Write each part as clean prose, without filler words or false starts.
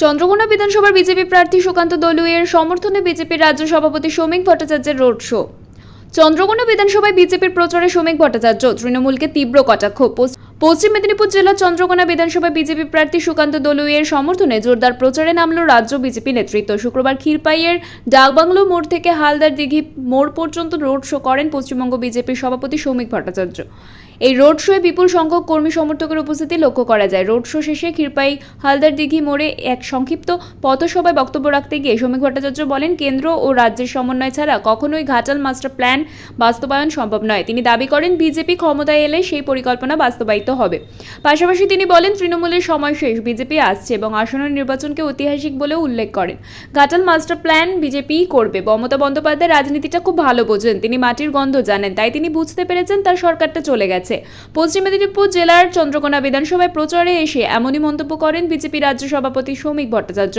চন্দ্রকোনা বিধানসভার বিজেপি প্রার্থী সুকান্ত দলুইয়ের সমর্থনে বিজেপির রাজ্য সভাপতি সৌমিক ভট্টাচার্যের রোড শো। চন্দ্রকোনা বিধানসভায় বিজেপির প্রচারে সৌমিক ভট্টাচার্য তৃণমূলকে তীব্র কটাক্ষ। পশ্চিম মেদিনীপুর জেলার চন্দ্রকোনা বিধানসভায় বিজেপি প্রার্থী সুকান্ত দলুইয়ের সমর্থনে জোরদার প্রচারে নামল রাজ্য বিজেপি নেতৃত্ব। শুক্রবার ক্ষীরপাইয়ের ডাকবাংলো মোড় থেকে হালদার দিঘি মোড় পর্যন্ত রোড শো করেন পশ্চিমবঙ্গ বিজেপির সভাপতি সৌমিক ভট্টাচার্য। এই রোড শোয়ে বিপুল সংখ্যক কর্মী সমর্থকের উপস্থিতি লক্ষ্য করা যায়। রোড শো শেষে ক্ষীরপাই হালদার দিঘি মোড়ে এক সংক্ষিপ্ত পথসভায় বক্তব্য রাখতে গিয়ে সৌমিক ভট্টাচার্য বলেন, কেন্দ্র ও রাজ্যের সমন্বয় ছাড়া কখনোই ঘাটাল মাস্টার প্ল্যান বাস্তবায়ন সম্ভব নয়। তিনি দাবি করেন, বিজেপি ক্ষমতায় এলে সেই পরিকল্পনা বাস্তবায়িত হবে। পাশাপাশি তিনি বলেন, তৃণমূলের সময় শেষ, বিজেপি আসছে এবং আসন্ন নির্বাচনকে ঐতিহাসিক বলেও উল্লেখ করেন। ঘাটাল মাস্টার প্ল্যান বিজেপিই করবে। মমতা বন্দ্যোপাধ্যায় রাজনীতিটা খুব ভালো বোঝেন, তিনি মাটির গন্ধ জানেন, তাই তিনি বুঝতে পেরেছেন তার সরকারটা চলে গেছে। পশ্চিম মেদিনীপুর জেলার চন্দ্রকোনা বিধানসভায় প্রচারে এসে এমনই মন্তব্য করেন বিজেপি রাজ্য সভাপতি সৌমিক ভট্টাচার্য।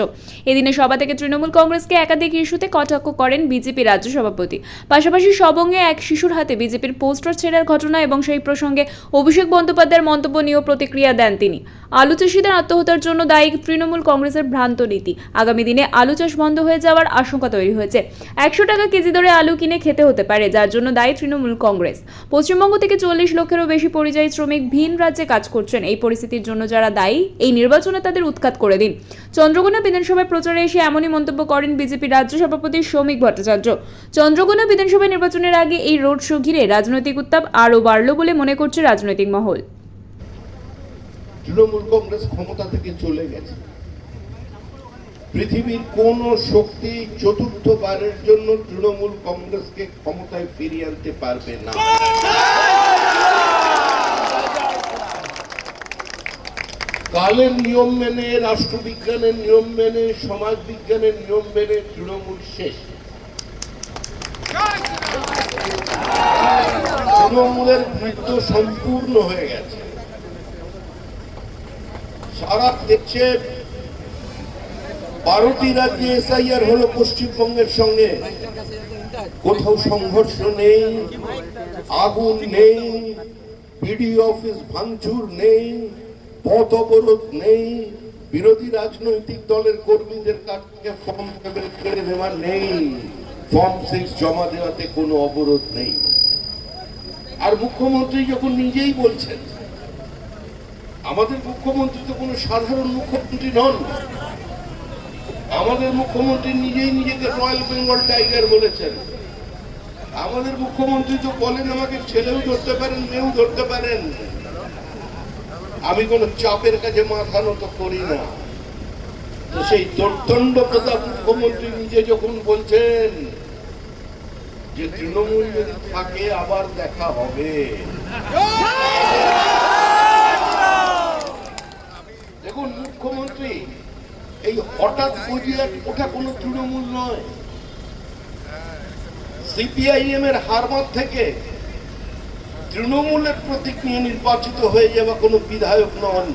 এদিনের সভা থেকে তৃণমূল কংগ্রেসকে একাধিক ইস্যুতে কটাক্ষ করেন বিজেপি রাজ্য সভাপতি। পাশাপাশি সবঙ্গে এক শিশুর হাতে বিজেপির পোস্টার ছেঁড়ার ঘটনা এবং সেই প্রসঙ্গে অভিষেক বন্দ্যোপাধ্যায়ের মন্তব্য নিয়েও প্রতিক্রিয়া দেন তিনি। আলু চাষিদের আত্মহত্যার জন্য দায়ী তৃণমূল কংগ্রেসের ভ্রান্ত নীতি। আগামী দিনে আলু চাষ বন্ধ হয়ে যাওয়ার আশঙ্কা তৈরি হয়েছে। 100 টাকা কেজি দরে আলু কিনে খেতে হতে পারে, যার জন্য দায়ী তৃণমূল কংগ্রেস। পশ্চিমবঙ্গ থেকে 40 লক্ষেরও বেশি পরিযায়ী শ্রমিক ভিন রাজ্যে কাজ করছেন। এই পরিস্থিতির জন্য যারা দায়ী, এই নির্বাচনে তাদের উৎখাত করে দিন। চন্দ্রকোনা বিধানসভায় প্রচারে এসে এমনই মন্তব্য করেন বিজেপি রাজ্য সভাপতি সৌমিক ভট্টাচার্য। চন্দ্রকোনা বিধানসভা নির্বাচনের আগে এই রোড শো ঘিরে রাজনৈতিক উত্তাপ আরও বাড়ল বলে মনে করছে রাজনৈতিক মহল। তৃণমূল কংগ্রেস ক্ষমতা থেকে চলে গেছে। পৃথিবীর কোন শক্তি চতুর্থবারের জন্য তৃণমূল কংগ্রেসকে ক্ষমতায় ফিরিয়ে আনতে পারবে না। কালের নিয়ম মেনে, রাষ্ট্রবিজ্ঞানের নিয়ম মেনে, সমাজ বিজ্ঞানের নিয়ম মেনে তৃণমূল শেষ। তৃণমূলের বৃত্ত সম্পূর্ণ হয়ে গেছে। সারা দেশে 12টি রাজ্যে এসআইআর হলো পশ্চিমবঙ্গের সঙ্গে। কোথাও সংঘর্ষ নেই, আগুন নেই, বিডিও অফিস ভাঙচুর নেই, পথ অবরোধ নেই, বিরোধী রাজনৈতিক দলের কর্মীদের কাছ থেকে ফর্ম কেড়ে নেওয়া নেই, ফর্ম 6 জমা দেওয়াতে কোনো অবরোধ নেই। আর মুখ্যমন্ত্রী যখন নিজেই বলছেন, আমাদের মুখ্যমন্ত্রী তো কোনো সাধারণ মুখ্যমন্ত্রী নন। আমাদের মুখ্যমন্ত্রী নিজেই নিজেকে রয়্যাল বেঙ্গল টাইগার বলেছেন। আমাদের মুখ্যমন্ত্রী তো বলেন, আমাকে ছেলেও ধরতে পারেন, মেয়েও ধরতে পারেন, আমি কোন চাপের কাছে মাথা নত করি না। তো সেই দর্দণ্ড প্রতাপ মুখ্যমন্ত্রী নিজে যখন বলছেন যে তৃণমূল যদি থাকে আবার দেখা হবে, দেখুন মুখ্যমন্ত্রী এই হঠাৎ বুঝিয়ে ওঠা কোনো তৃণমূল নয়। সিপিআইএম এর হারমাত থেকে তৃণমূলের প্রতীক নিয়ে নির্বাচিত হয়ে যাওয়া কোনো বিধায়ক নন।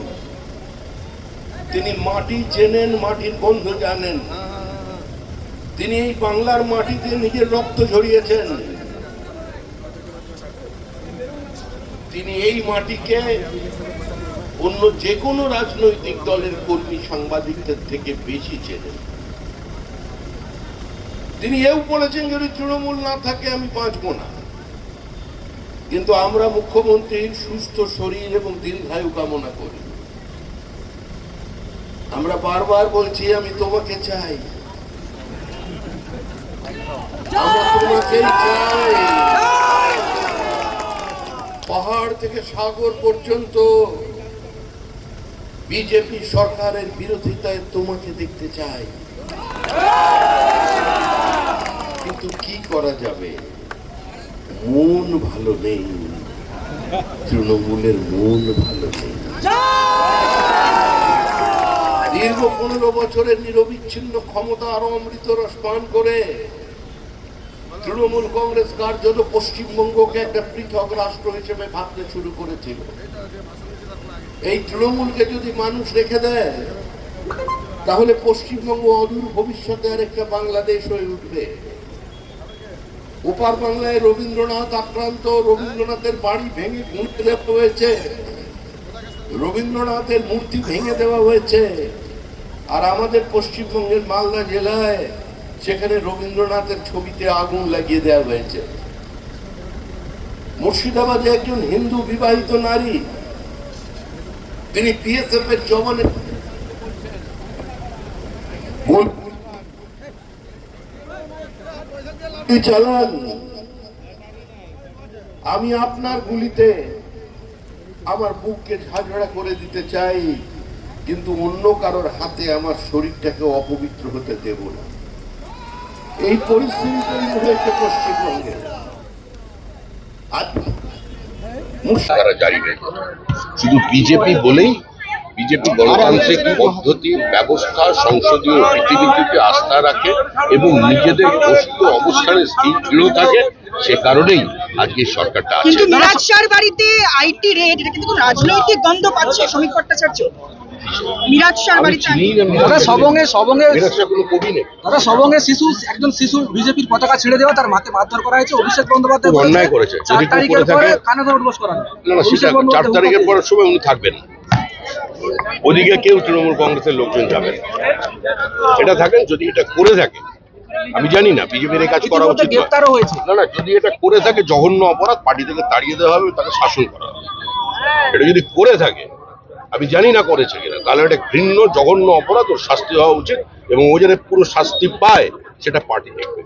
তিনি মাটি চেনেন, মাটির গন্ধ জানেন। তিনি এই বাংলার মাটিতে নিজের রক্ত ঝরিয়েছেন। তিনি এই মাটিকে অন্য যে কোনো রাজনৈতিক দলের কর্মী সাংবাদিকদের থেকে বেশি চেনেন। তিনি এও বলেছেন, যদি তৃণমূল না থাকে আমি বাঁচব না। কিন্তু আমরা মুখ্যমন্ত্রীর সুস্থ শরীর এবং দীর্ঘায়ু কামনা করি। আমরা বারবার বলছি, আমি তোমাকে চাই, আমরা তোমাকেই চাই। পাহাড় থেকে সাগর পর্যন্ত বিজেপি সরকারের বিরোধিতায় তোমাকে দেখতে চাই। কিন্তু কি করা যাবে, মন ভালো নেই, তৃণমূলের মন ভালো নেই। দীর্ঘ 15 বছরের নিরবিচ্ছিন্ন ক্ষমতা আরো অমৃত রস পান করে তৃণমূল কংগ্রেস কার্যত পশ্চিমবঙ্গকে একটা পৃথক রাষ্ট্র হিসেবে ভাবতে শুরু করেছিল। এই তৃণমূলকে যদি মানুষ রেখে দেয়, তাহলে পশ্চিমবঙ্গ অদূর ভবিষ্যতে আর একটা বাংলাদেশ হয়ে উঠবে। ওপার বাংলায় রবীন্দ্রনাথ আক্রান্ত, রবীন্দ্রনাথের বাড়ি ভেঙে গুঁড়ে দেওয়া হয়েছে, রবীন্দ্রনাথের মূর্তি ভেঙে দেওয়া হয়েছে, আর আমাদের পশ্চিমবঙ্গের মালদা জেলায় সেখানে রবীন্দ্রনাথের ছবিতে আগুন লাগিয়ে দেওয়া হয়েছে। মুর্শিদাবাদে একজন হিন্দু বিবাহিত নারী, তিনি পিএসএফ এর জওয়ানের গুলি চালান। আমি আপনার গুলিতে আমার বুককে ঝাঁঝরা করে দিতে চাই, কিন্তু অন্য কারোর হাতে আমার শরীরটাকে অপবিত্র হতে দেব না। এই পরিস্থিতি তৈরি হয়েছে পশ্চিমবঙ্গে। তারা জারি রেখে শুধু বিজেপি বলেই বিজেপি গণতান্ত্রিক পদ্ধতি ব্যবস্থা সংসদীয় রীতিনীতিতে আস্থা রাখে এবং নিজেদের বস্তু অবস্থানে স্থির দৃঢ় থাকে, সে কারণেই আজকে সরকারটা আছে। কিন্তু মিরাজ শাহর বাড়িতে আইটি রেড, এটা কিন্তু রাজনৈতিক গন্ধ পাচ্ছে শ্রমিক ভট্টাচার্য। মিরাজ শাহর আমি বাড়িতে চিনি না দাদা সবঙ্গে মিরাজ শাহ কোনো কবি নেই। দাদা সবঙ্গে একজন শিশু বিজেপির পতাকা ছেড়ে দেওয়া, তার মাকে মারধর করা হয়েছে। অভিষেক বন্দ্যোপাধ্যায় খুব অন্যায় করেছে। 4 যদি কেউ তারিখের করে পরে থাকে- কানে ধরে উঠবোস করানো। না না, সেটা 4 তারিখের পরের সময় উনি থাকবেন, ওদিকে কেউ তৃণমূল কংগ্রেসের লোকজন যাবেন, এটা থাকেন। যদি এটা করে থাকে, আমি জানি না বিজেপির এই কাজ করা উচিত নয়। গ্রেপ্তারও হয়েছে। না না, যদি এটা করে থাকে জঘন্য অপরাধ, পার্টি থেকে তাড়িয়ে দেওয়া হবে, তাকে শাসন করা হবে। এটা যদি করে থাকে, আমি জানি না করেছে কিনা, তাহলে এটা ঘৃণ্য জঘন্য অপরাধ, ওর শাস্তি হওয়া উচিত এবং ও যাতে পুরো শাস্তি পায় সেটা পার্টি দেখবে।